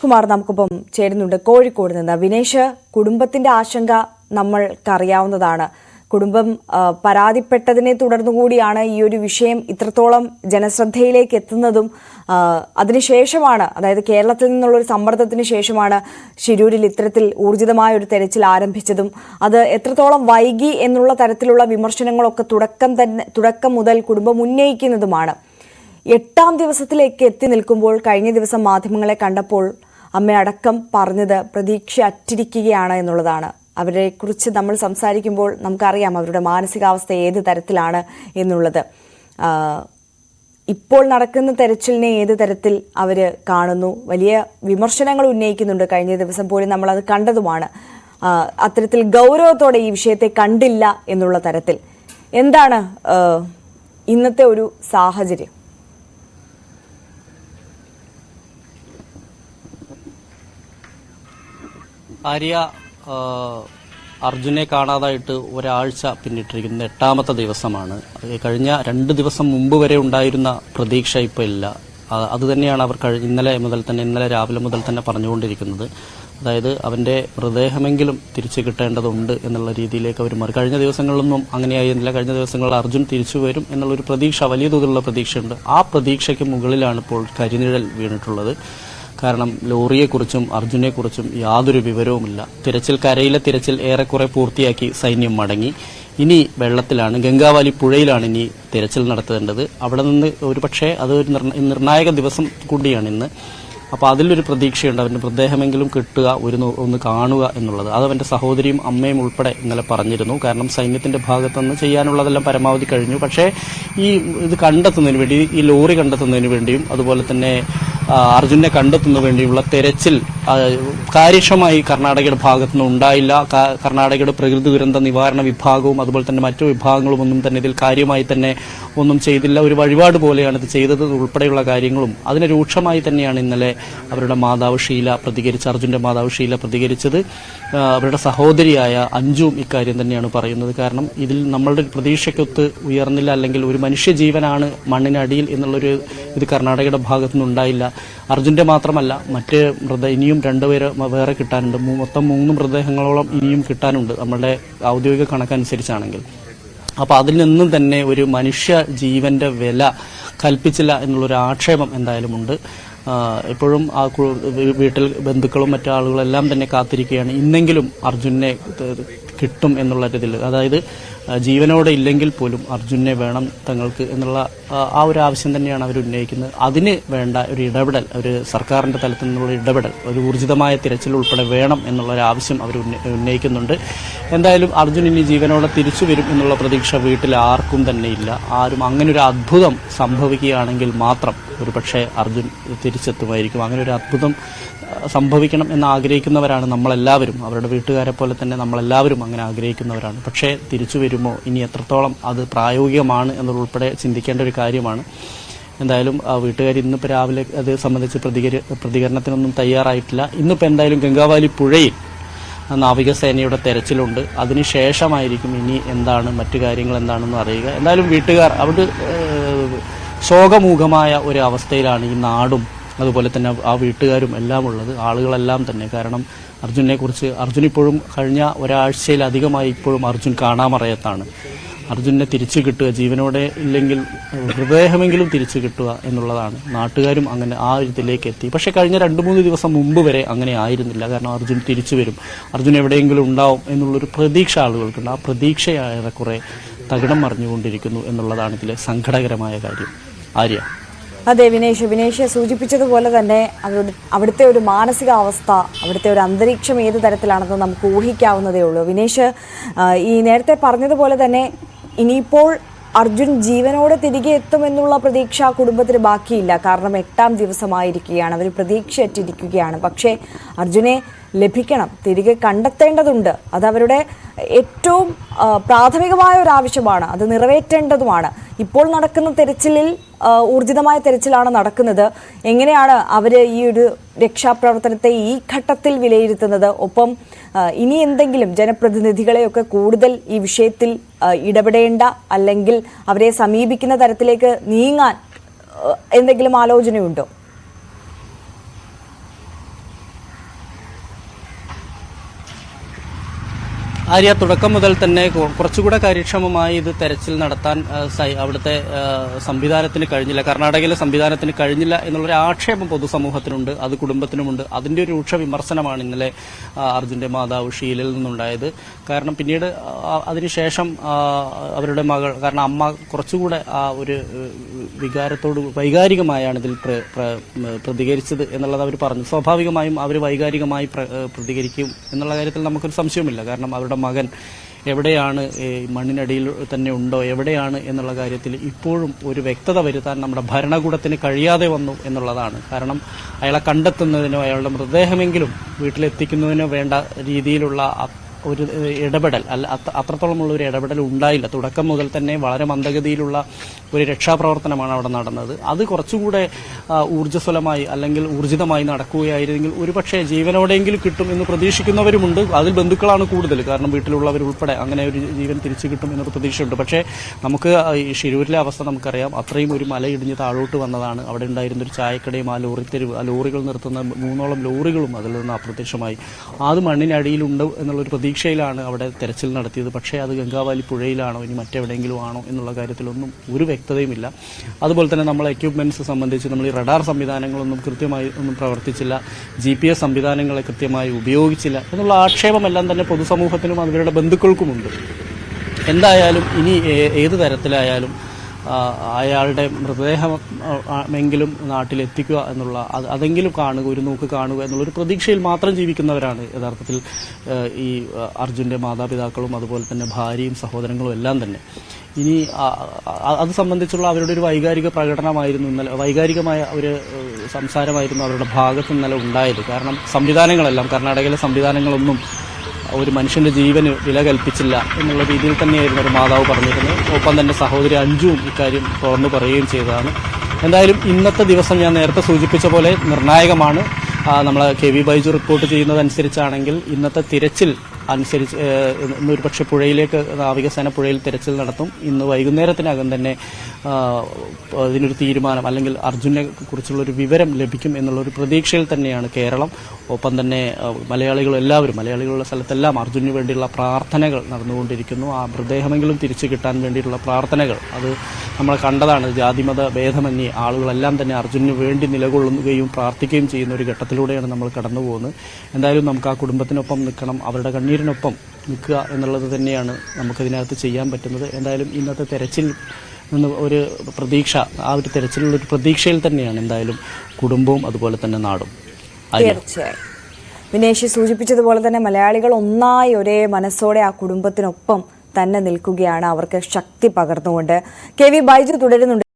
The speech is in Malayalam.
കുമാർ നമുക്കൊപ്പം ചേരുന്നുണ്ട് കോഴിക്കോട് നിന്ന്. വിനേഷ്, കുടുംബത്തിന്റെ ആശങ്ക നമ്മൾക്കറിയാവുന്നതാണ്. കുടുംബം പരാതിപ്പെട്ടതിനെ തുടർന്നുകൂടിയാണ് ഈ ഒരു വിഷയം ഇത്രത്തോളം ജനശ്രദ്ധയിലേക്ക് എത്തുന്നതും. അതിനുശേഷമാണ്, അതായത് കേരളത്തിൽ നിന്നുള്ളൊരു സമ്മർദ്ദത്തിന് ശേഷമാണ് ശിരൂരിൽ ഇത്തരത്തിൽ ഊർജിതമായ ഒരു തെരച്ചിൽ ആരംഭിച്ചതും. അത് എത്രത്തോളം വൈകി എന്നുള്ള തരത്തിലുള്ള വിമർശനങ്ങളൊക്കെ തുടക്കം മുതൽ കുടുംബം ഉന്നയിക്കുന്നതുമാണ്. 8ാം ദിവസത്തിലേക്ക് എത്തി നിൽക്കുമ്പോൾ കഴിഞ്ഞ ദിവസം മാധ്യമങ്ങളെ കണ്ടപ്പോൾ അമ്മയടക്കം പറഞ്ഞത് പ്രതീക്ഷ അറ്റിരിക്കുകയാണ് എന്നുള്ളതാണ്. അവരെക്കുറിച്ച് നമ്മൾ സംസാരിക്കുമ്പോൾ നമുക്കറിയാം അവരുടെ മാനസികാവസ്ഥ ഏത് തരത്തിലാണ് എന്നുള്ളത്. ഇപ്പോൾ നടക്കുന്ന തെരച്ചിലിനെ ഏത് തരത്തിൽ അവർ കാണുന്നു, വലിയ വിമർശനങ്ങൾ ഉന്നയിക്കുന്നുണ്ട്. കഴിഞ്ഞ ദിവസം പോലും നമ്മളത് കണ്ടതുമാണ്. അത്തരത്തിൽ ഗൗരവത്തോടെ ഈ വിഷയത്തെ കണ്ടില്ല എന്നുള്ള തരത്തിൽ. എന്താണ് ഇന്നത്തെ ഒരു സാഹചര്യം? ആര്യ, അർജുനെ കാണാതായിട്ട് ഒരാഴ്ച പിന്നിട്ടിരിക്കുന്ന 8ാമത്തെ ദിവസമാണ്. കഴിഞ്ഞ 2 ദിവസം മുമ്പ് വരെ ഉണ്ടായിരുന്ന പ്രതീക്ഷ ഇപ്പോൾ ഇല്ല. അതുതന്നെയാണ് അവർ ഇന്നലെ രാവിലെ മുതൽ തന്നെ പറഞ്ഞുകൊണ്ടിരിക്കുന്നത്. അതായത് അവന്റെ മൃതദേഹമെങ്കിലും തിരിച്ചു കിട്ടേണ്ടതുണ്ട് എന്നുള്ള രീതിയിലേക്ക് അവർ മാറി. കഴിഞ്ഞ ദിവസങ്ങളിലൊന്നും അങ്ങനെയായിരുന്നില്ല. കഴിഞ്ഞ ദിവസങ്ങളിൽ അർജുൻ തിരിച്ചു വരും എന്നുള്ളൊരു പ്രതീക്ഷ, വലിയ തോതിലുള്ള പ്രതീക്ഷയുണ്ട്. ആ പ്രതീക്ഷയ്ക്ക് മുകളിലാണ് ഇപ്പോൾ കരിനിഴൽ വീണിട്ടുള്ളത്. കാരണം ലോറിയെക്കുറിച്ചും അർജുനെക്കുറിച്ചും യാതൊരു വിവരവുമില്ല. കരയിലെ തിരച്ചിൽ ഏറെക്കുറെ പൂർത്തിയാക്കി സൈന്യം മടങ്ങി. ഇനി വെള്ളത്തിലാണ്, ഗംഗാവാലി പുഴയിലാണ് ഇനി തിരച്ചിൽ നടത്തേണ്ടത്. അവിടെ നിന്ന് ഒരുപക്ഷെ അതൊരു നിർണായക ദിവസം കൂടിയാണ് ഇന്ന്. അപ്പോൾ അതിലൊരു പ്രതീക്ഷയുണ്ട്, അവന്റെ മൃതദേഹമെങ്കിലും കിട്ടുക, ഒന്ന് കാണുക എന്നുള്ളത്. അത് അവന്റെ സഹോദരിയും അമ്മയും ഉൾപ്പെടെ ഇന്നലെ പറഞ്ഞിരുന്നു. കാരണം സൈന്യത്തിന്റെ ഭാഗത്തുനിന്ന് ചെയ്യാനുള്ളതെല്ലാം പരമാവധി കഴിഞ്ഞു. പക്ഷേ ഇത് കണ്ടെത്തുന്നതിന് വേണ്ടി, ഈ ലോറി കണ്ടെത്തുന്നതിന് വേണ്ടിയും അതുപോലെ തന്നെ അർജുനെ കണ്ടെത്തുന്നതിന് വേണ്ടിയുള്ള തെരച്ചിൽ കാര്യക്ഷമമായി കർണാടകയുടെ ഭാഗത്തുനിന്ന് ഉണ്ടായില്ല. കർണാടകയുടെ പ്രകൃതി ദുരന്ത നിവാരണ വിഭാഗവും അതുപോലെ തന്നെ മറ്റു വിഭാഗങ്ങളും ഒന്നും തന്നെ ഇതിൽ കാര്യമായി തന്നെ ഒന്നും ചെയ്തില്ല. ഒരു വഴിപാട് പോലെയാണ് ഇത് ചെയ്തത് ഉൾപ്പെടെയുള്ള കാര്യങ്ങളും. അതിന് രൂക്ഷമായി തന്നെയാണ് ഇന്നലെ അവരുടെ മാതാവ് ഷീല പ്രതികരിച്ച്, അർജുന്റെ മാതാവ് ഷീല പ്രതികരിച്ചത്. അവരുടെ സഹോദരിയായ അഞ്ജുവും ഇക്കാര്യം തന്നെയാണ് പറയുന്നത്. കാരണം ഇതിൽ നമ്മളുടെ പ്രതീക്ഷയ്ക്കൊത്ത് ഉയർന്നില്ല, അല്ലെങ്കിൽ ഒരു മനുഷ്യജീവനാണ് മണ്ണിനടിയിൽ എന്നുള്ളൊരു ഇത് കർണാടകയുടെ ഭാഗത്തുനിന്നുണ്ടായില്ല. അർജുന്റെ മാത്രമല്ല, മറ്റ് ഇനിയും 2 പേര് വേറെ കിട്ടാനുണ്ട്. മൊത്തം 3 മൃതദേഹങ്ങളോളം ഇനിയും കിട്ടാനുണ്ട് നമ്മളുടെ ഔദ്യോഗിക കണക്കനുസരിച്ചാണെങ്കിൽ. അപ്പോൾ അതിൽ നിന്നും തന്നെ ഒരു മനുഷ്യ ജീവന്റെ വില കൽപ്പിച്ചില്ല എന്നുള്ളൊരു ആക്ഷേപം എന്തായാലും ഉണ്ട്. ഇപ്പോഴും ആ വീട്ടിൽ ബന്ധുക്കളും മറ്റു ആളുകളെല്ലാം തന്നെ കാത്തിരിക്കുകയാണ് ഇന്നെങ്കിലും അർജുനെ കിട്ടും എന്നുള്ള രീതിയിൽ. അതായത് ജീവനോടെ ഇല്ലെങ്കിൽ പോലും അർജുനെ വേണം തങ്ങൾക്ക് എന്നുള്ള ആ ഒരു ആവശ്യം തന്നെയാണ് അവർ ഉന്നയിക്കുന്നത്. അതിന് വേണ്ട ഒരു ഇടപെടൽ, ഒരു സർക്കാരിന്റെ തലത്തിൽ നിന്നുള്ള ഇടപെടൽ, ഒരു ഊർജിതമായ തിരച്ചിൽ ഉൾപ്പെടെ വേണം എന്നുള്ള ഒരു ആവശ്യം അവർ ഉന്നയിക്കുന്നുണ്ട്. എന്തായാലും അർജുൻ ഇനി ജീവനോടെ തിരിച്ചു വരും എന്നുള്ള പ്രതീക്ഷ വീട്ടിൽ ആർക്കും തന്നെ ഇല്ല. ആരും അങ്ങനെ ഒരു അത്ഭുതം സംഭവിക്കുകയാണെങ്കിൽ മാത്രം ഒരുപക്ഷെ അർജുൻ തിരിച്ചെത്തുമായിരിക്കും. അങ്ങനെ ഒരു അത്ഭുതം സംഭവിക്കണം എന്ന് ആഗ്രഹിക്കുന്നവരാണ് നമ്മളെല്ലാവരും. അവരുടെ വീട്ടുകാരെ പോലെ തന്നെ നമ്മളെല്ലാവരും അങ്ങനെ ആഗ്രഹിക്കുന്നവരാണ്. പക്ഷേ തിരിച്ചു വരുമോ, ഇനി എത്രത്തോളം അത് പ്രായോഗികമാണ് എന്നുൾപ്പെടെ ചിന്തിക്കേണ്ട ഒരു കാര്യമാണ്. എന്തായാലും വീട്ടുകാർ ഇന്നിപ്പോൾ രാവിലെ അത് സംബന്ധിച്ച് പ്രതികരണത്തിനൊന്നും തയ്യാറായിട്ടില്ല. ഇന്നിപ്പോൾ എന്തായാലും ഗംഗാവാലി പുഴയിൽ നാവികസേനയുടെ തെരച്ചിലുണ്ട്. അതിനുശേഷമായിരിക്കും ഇനി എന്താണ് മറ്റു കാര്യങ്ങൾ എന്താണെന്ന് അറിയുക. എന്തായാലും വീട്ടുകാർ അവിടെ ശോകമൂഖമായ ഒരു അവസ്ഥയിലാണ് ഈ നാടും അതുപോലെ തന്നെ ആ വീട്ടുകാരും എല്ലാം ഉള്ളത്, ആളുകളെല്ലാം തന്നെ. കാരണം അർജുൻ ഇപ്പോഴും കഴിഞ്ഞ ഒരാഴ്ചയിലധികമായി ഇപ്പോഴും അർജുൻ കാണാമറയത്താണ്. അർജുനെ തിരിച്ചു കിട്ടുക, ജീവനോടെ ഇല്ലെങ്കിൽ മൃതദേഹമെങ്കിലും തിരിച്ചു കിട്ടുക എന്നുള്ളതാണ്. നാട്ടുകാരും അങ്ങനെ ആ ഇതിലേക്ക് എത്തി. പക്ഷെ കഴിഞ്ഞ 2-3 ദിവസം മുമ്പ് വരെ അങ്ങനെ ആയിരുന്നില്ല. കാരണം അർജുൻ തിരിച്ചു വരും, അർജുൻ എവിടെയെങ്കിലും ഉണ്ടാവും എന്നുള്ളൊരു പ്രതീക്ഷ ആളുകൾക്കുണ്ട്. ആ പ്രതീക്ഷ ഏറെക്കുറെ തകിടം മറിഞ്ഞുകൊണ്ടിരിക്കുന്നു എന്നുള്ളതാണ് ഇതിലെ സങ്കടകരമായ കാര്യം. ആര്യ. അതെ വിനേഷ് സൂചിപ്പിച്ചതുപോലെ തന്നെ അവിടുത്തെ ഒരു മാനസികാവസ്ഥ, അവിടുത്തെ ഒരു അന്തരീക്ഷം ഏത് തരത്തിലാണെന്ന് നമുക്ക് ഊഹിക്കാവുന്നതേ ഉള്ളൂ. വിനേഷ്, ഈ നേരത്തെ പറഞ്ഞതുപോലെ തന്നെ ഇനിയിപ്പോൾ അർജുൻ ജീവനോടെ തിരികെ എത്തുമെന്നുള്ള പ്രതീക്ഷ കുടുംബത്തിന് ബാക്കിയില്ല. കാരണം 8ാം ദിവസമായിരിക്കുകയാണ്, അവർ പ്രതീക്ഷയറ്റിരിക്കുകയാണ്. പക്ഷേ അർജുനെ ലഭിക്കണം, തിരികെ കണ്ടെത്തേണ്ടതുണ്ട്. അതവരുടെ ഏറ്റവും പ്രാഥമികമായ ഒരു ആവശ്യമാണ്, അത് നിറവേറ്റേണ്ടതുമാണ്. ഇപ്പോൾ നടക്കുന്ന തെരച്ചിലിൽ ഊർജിതമായ തെരച്ചിലാണ് നടക്കുന്നത്. എങ്ങനെയാണ് അവർ ഈ ഒരു രക്ഷാപ്രവർത്തനത്തെ ഈ ഘട്ടത്തിൽ വിലയിരുത്തുന്നത്? ഒപ്പം ഇനി എന്തെങ്കിലും ജനപ്രതിനിധികളെയൊക്കെ കൂടുതൽ ഈ വിഷയത്തിൽ ഇടപെടേണ്ട അല്ലെങ്കിൽ അവരെ സമീപിക്കുന്ന തരത്തിലേക്ക് നീങ്ങാൻ എന്തെങ്കിലും ആലോചനയുണ്ടോ? ആര്യ, തുടക്കം മുതൽ തന്നെ കുറച്ചുകൂടെ കാര്യക്ഷമമായി ഇത് തെരച്ചിൽ നടത്താൻ അവിടുത്തെ സംവിധാനത്തിന് കഴിഞ്ഞില്ല, കർണാടകയിലെ സംവിധാനത്തിന് കഴിഞ്ഞില്ല എന്നുള്ളൊരു ആക്ഷേപം പൊതുസമൂഹത്തിനുണ്ട്, അത് കുടുംബത്തിനുമുണ്ട്. അതിന്റെ ഒരു രൂക്ഷ വിമർശനമാണ് ഇന്നലെ അർജുന്റെ മാതാവ് ഷീലയിൽ നിന്നുണ്ടായത്. കാരണം പിന്നീട് അതിനുശേഷം അവരുടെ മകൾ, കാരണം അമ്മ കുറച്ചുകൂടെ ആ ഒരു വൈകാരികമായാണ് ഇതിൽ പ്രതികരിച്ചത് എന്നുള്ളത് അവർ പറഞ്ഞു. സ്വാഭാവികമായും അവർ വൈകാരികമായി പ്രതികരിക്കും എന്നുള്ള കാര്യത്തിൽ നമുക്കൊരു സംശയമില്ല. കാരണം അവരുടെ മകൻ എവിടെയാണ്, മണ്ണിനടിയിൽ തന്നെ ഉണ്ടോ, എവിടെയാണ് എന്നുള്ള കാര്യത്തിൽ ഇപ്പോഴും ഒരു വ്യക്തത വരുത്താൻ നമ്മുടെ ഭരണകൂടത്തിന് കഴിയാതെ വന്നു എന്നുള്ളതാണ്. കാരണം അയാളെ കണ്ടെത്തുന്നതിനോ അയാളുടെ മൃതദേഹമെങ്കിലും വീട്ടിലെത്തിക്കുന്നതിനോ വേണ്ട രീതിയിലുള്ള ഒരു ഇടപെടൽ അത്രത്തോളമുള്ള ഒരു ഇടപെടൽ ഉണ്ടായില്ല. തുടക്കം മുതൽ തന്നെ വളരെ മന്ദഗതിയിലുള്ള ഒരു രക്ഷാപ്രവർത്തനമാണ് അവിടെ നടന്നത്. അത് കുറച്ചുകൂടെ ഊർജ്ജസ്വലമായി അല്ലെങ്കിൽ ഊർജിതമായി നടക്കുകയായിരുന്നെങ്കിൽ ഒരുപക്ഷെ ജീവനോടെങ്കിലും കിട്ടും എന്ന് പ്രതീക്ഷിക്കുന്നവരുമുണ്ട്. അതിൽ ബന്ധുക്കളാണ് കൂടുതൽ. കാരണം വീട്ടിലുള്ളവരുൾപ്പെടെ അങ്ങനെ ഒരു ജീവൻ തിരിച്ചു കിട്ടും എന്നൊരു പ്രതീക്ഷയുണ്ട്. പക്ഷേ നമുക്ക് ഈ ഷിരൂരിലെ അവസ്ഥ നമുക്കറിയാം. അത്രയും ഒരു മലയിടിഞ്ഞ് താഴോട്ട് വന്നതാണ്. അവിടെ ഉണ്ടായിരുന്ന ഒരു ചായക്കടയും ആ ലോറിത്തെരുവ്, ആ ലോറികൾ നിർത്തുന്ന 3ഓളം ലോറികളും അതിൽ നിന്ന് അപ്രത്യക്ഷമായി. അത് മണ്ണിനടിയിലുണ്ട് എന്നുള്ളൊരു പ്രതീക്ഷയിലാണ് അവിടെ തെരച്ചിൽ നടത്തിയത്. പക്ഷേ അത് ഗംഗാവാലി പുഴയിലാണോ ഇനി മറ്റെവിടെയെങ്കിലും ആണോ എന്നുള്ള കാര്യത്തിലൊന്നും ഒരു വ്യക്തതയുമില്ല. അതുപോലെ തന്നെ നമ്മൾ എക്യുപ്മെന്റ്സ് സംബന്ധിച്ച് നമ്മൾ ഈ റഡാർ സംവിധാനങ്ങളൊന്നും കൃത്യമായി ഒന്നും പ്രവർത്തിച്ചില്ല, GPS സംവിധാനങ്ങളെ കൃത്യമായി ഉപയോഗിച്ചില്ല എന്നുള്ള ആക്ഷേപമെല്ലാം തന്നെ പൊതുസമൂഹത്തിനും അവരുടെ ബന്ധുക്കൾക്കുമുണ്ട്. എന്തായാലും ഇനി ഏത് തരത്തിലായാലും അയാളുടെ മൃതദേഹമെങ്കിലും നാട്ടിലെത്തിക്കുക എന്നുള്ള അതെങ്കിലും കാണുക, ഒരു നോക്ക് കാണുക എന്നുള്ളൊരു പ്രതീക്ഷയിൽ മാത്രം ജീവിക്കുന്നവരാണ് യഥാർത്ഥത്തിൽ ഈ അർജുന്റെ മാതാപിതാക്കളും അതുപോലെ തന്നെ ഭാര്യയും സഹോദരങ്ങളും എല്ലാം തന്നെ. ഇനി അത് സംബന്ധിച്ചുള്ള അവരുടെ ഒരു വൈകാരിക പ്രകടനമായിരുന്നു ഇന്നലെ, വൈകാരികമായ ഒരു സംസാരമായിരുന്നു അവരുടെ ഭാഗത്ത് ഇന്നലെ ഉണ്ടായത്. കാരണം സംവിധാനങ്ങളെല്ലാം, കർണാടകയിലെ സംവിധാനങ്ങളൊന്നും ഒരു മനുഷ്യന്റെ ജീവന് വില കൽപ്പിച്ചില്ല എന്നുള്ള രീതിയിൽ തന്നെയായിരുന്നു ഒരു മാതാവ് പറഞ്ഞിരുന്നത്. ഒപ്പം തന്നെ സഹോദരി അഞ്ജുവും ഇക്കാര്യം തുറന്നു പറയുകയും ചെയ്തതാണ്. എന്തായാലും ഇന്നത്തെ ദിവസം ഞാൻ നേരത്തെ സൂചിപ്പിച്ച പോലെ നിർണായകമാണ്. നമ്മൾ KV ബൈജു റിപ്പോർട്ട് ചെയ്യുന്നതനുസരിച്ചാണെങ്കിൽ ഇന്നത്തെ തിരച്ചിൽ അനുസരിച്ച് ഇന്നൊരു പക്ഷേ പുഴയിലേക്ക് നാവികസേന പുഴയിൽ തിരച്ചിൽ നടത്തും. ഇന്ന് വൈകുന്നേരത്തിനകം തന്നെ ഇതിനൊരു തീരുമാനം അല്ലെങ്കിൽ അർജുനെ കുറിച്ചുള്ളൊരു വിവരം ലഭിക്കും എന്നുള്ളൊരു പ്രതീക്ഷയിൽ തന്നെയാണ് കേരളം. ഒപ്പം തന്നെ മലയാളികളുള്ള സ്ഥലത്തെല്ലാം അർജുനു വേണ്ടിയുള്ള പ്രാർത്ഥനകൾ നടന്നുകൊണ്ടിരിക്കുന്നു. ആ മൃതദേഹമെങ്കിലും തിരിച്ചു കിട്ടാൻ വേണ്ടിയിട്ടുള്ള പ്രാർത്ഥനകൾ അത് നമ്മൾ കണ്ടതാണ്. ജാതിമത ഭേദമന്യേ ആളുകളെല്ലാം തന്നെ അർജുനു വേണ്ടി നിലകൊള്ളുകയും പ്രാർത്ഥിക്കുകയും ചെയ്യുന്ന ഒരു ഘട്ടത്തിലൂടെയാണ് നമ്മൾ കടന്നു പോകുന്നത്. എന്തായാലും നമുക്ക് ആ കുടുംബത്തിനൊപ്പം നിൽക്കണം, അവരുടെ കണ്ണീരിനൊപ്പം നിൽക്കുക എന്നുള്ളത് തന്നെയാണ് നമുക്കതിനകത്ത് ചെയ്യാൻ പറ്റുന്നത്. എന്തായാലും ഇന്നത്തെ തെരച്ചിൽ നിന്ന് ഒരു പ്രതീക്ഷ, ആ ഒരു തെരച്ചിലുള്ളൊരു പ്രതീക്ഷയിൽ തന്നെയാണ് എന്തായാലും കുടുംബവും അതുപോലെ തന്നെ നാടും. തീർച്ചയായും വിനേഷ് സൂചിപ്പിച്ചതുപോലെ തന്നെ മലയാളികൾ ഒന്നായി ഒരേ മനസ്സോടെ ആ കുടുംബത്തിനൊപ്പം തന്നെ നിൽക്കുകയാണ്, അവർക്ക് ശക്തി പകർന്നുകൊണ്ട്. KV ബൈജു തുടരുന്നുണ്ട്.